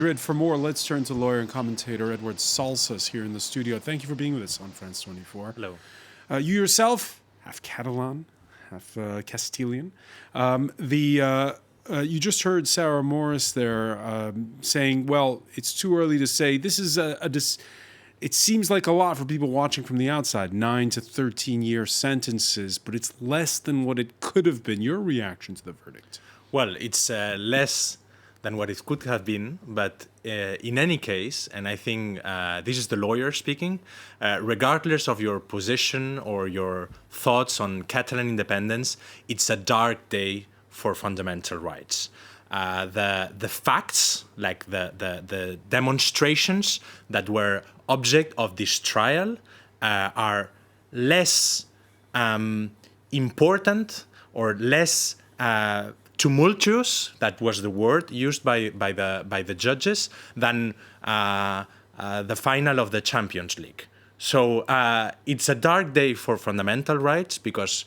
For more, let's turn to lawyer and commentator Eduard Salsas here in the studio. Thank you for being with us on France 24. Hello. You yourself, half Catalan, half Castilian. You just heard Sarah Morris there saying, well, it's too early to say. This is it seems like a lot for people watching from the outside, 9 to 13-year sentences, but it's less than what it could have been. Your reaction to the verdict? Well, it's less than what it could have been, but in any case, and I think this is the lawyer speaking, regardless of your position or your thoughts on Catalan independence, it's a dark day for fundamental rights. The facts, like the demonstrations that were object of this trial, are less important or less tumultuous, that was the word used by the judges, than the final of the Champions League. So it's a dark day for fundamental rights because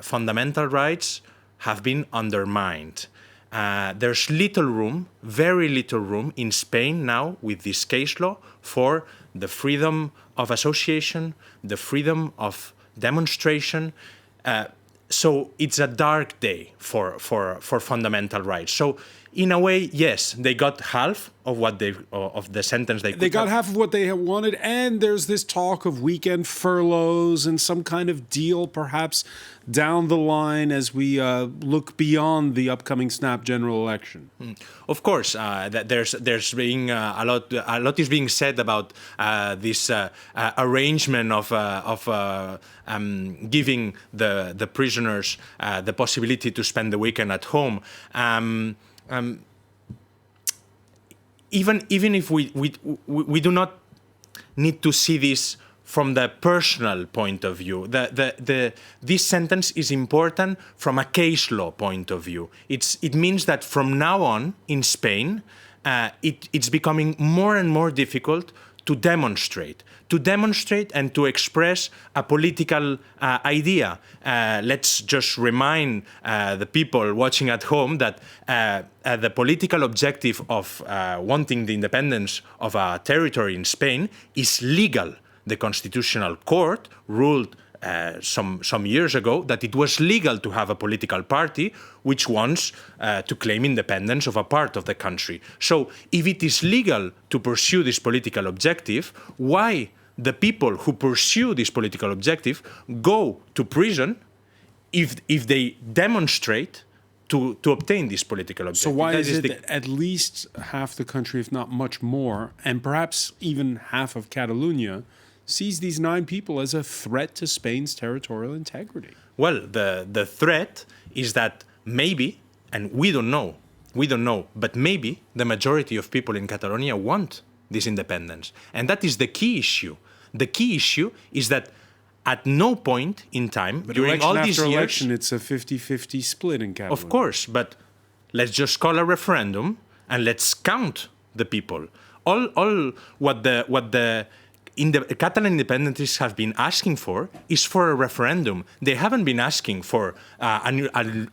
fundamental rights have been undermined. There's little room, very little room in Spain now with this case law for the freedom of association, the freedom of demonstration. So it's a dark day for fundamental rights. So in a way, yes, they got half of what of the sentence they could They got half of what they wanted, and there's this talk of weekend furloughs and some kind of deal perhaps down the line as we look beyond the upcoming snap general election. Of course, there's being a lot is being said about this arrangement of giving the prisoners the possibility to spend the weekend at home. Even if we do not need to see this from the personal point of view, this sentence is important from a case law point of view. It means that from now on in Spain, it's becoming more and more difficult to demonstrate and to express a political idea. Let's just remind the people watching at home that the political objective of wanting the independence of a territory in Spain is legal. The Constitutional Court ruled some years ago that it was legal to have a political party which wants to claim independence of a part of the country. So if it is legal to pursue this political objective, why the people who pursue this political objective go to prison if they demonstrate to obtain this political objective? So why is it that at least half the country, if not much more, and perhaps even half of Catalonia, sees these 9 people as a threat to Spain's territorial integrity? Well, the threat is that maybe, and we don't know, but maybe the majority of people in Catalonia want this independence. And that is the key issue. The key issue is that at no point in time, but during all these years... election, it's a 50-50 split in Catalonia. Of course, but let's just call a referendum and let's count the people. All what the Catalan independentists have been asking for is for a referendum. They haven't been asking for a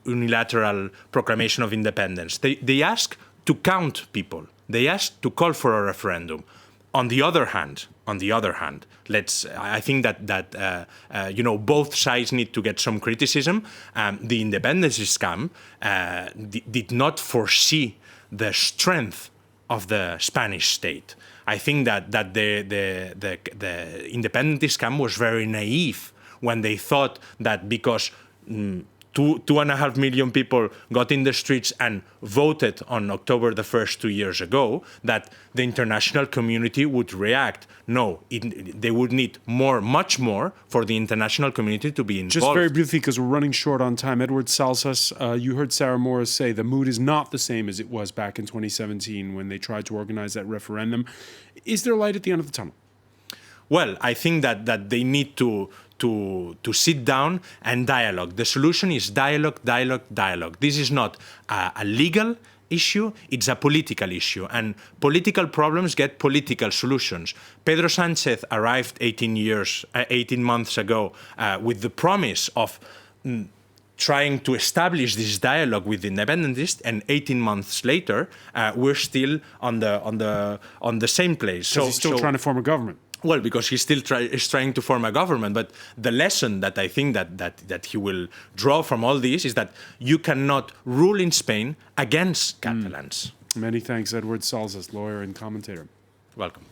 unilateral proclamation of independence. They ask to count people. They ask to call for a referendum. On the other hand, I think that both sides need to get some criticism. The independentist camp did not foresee the strength of the Spanish state. I think that the independentist camp was very naive when they thought that because 2.5 million people got in the streets and voted on October the 1st 2 years ago, that the international community would react. No, they would need much more for the international community to be involved. Just very briefly, because we're running short on time, Eduard Salsas, you heard Sarah Morris say the mood is not the same as it was back in 2017 when they tried to organize that referendum. Is there light at the end of the tunnel? Well, I think that they need to sit down and dialogue. The solution is dialogue. This is not a legal issue, it's a political issue. And political problems get political solutions. Pedro Sánchez arrived 18 months ago with the promise of trying to establish this dialogue with the independentists, and 18 months later, we're still on the same place. So he's still trying to form a government. Well, because he's still is trying to form a government. But the lesson that I think that he will draw from all this is that you cannot rule in Spain against Catalans. Many thanks, Eduard Salsas, lawyer and commentator. Welcome.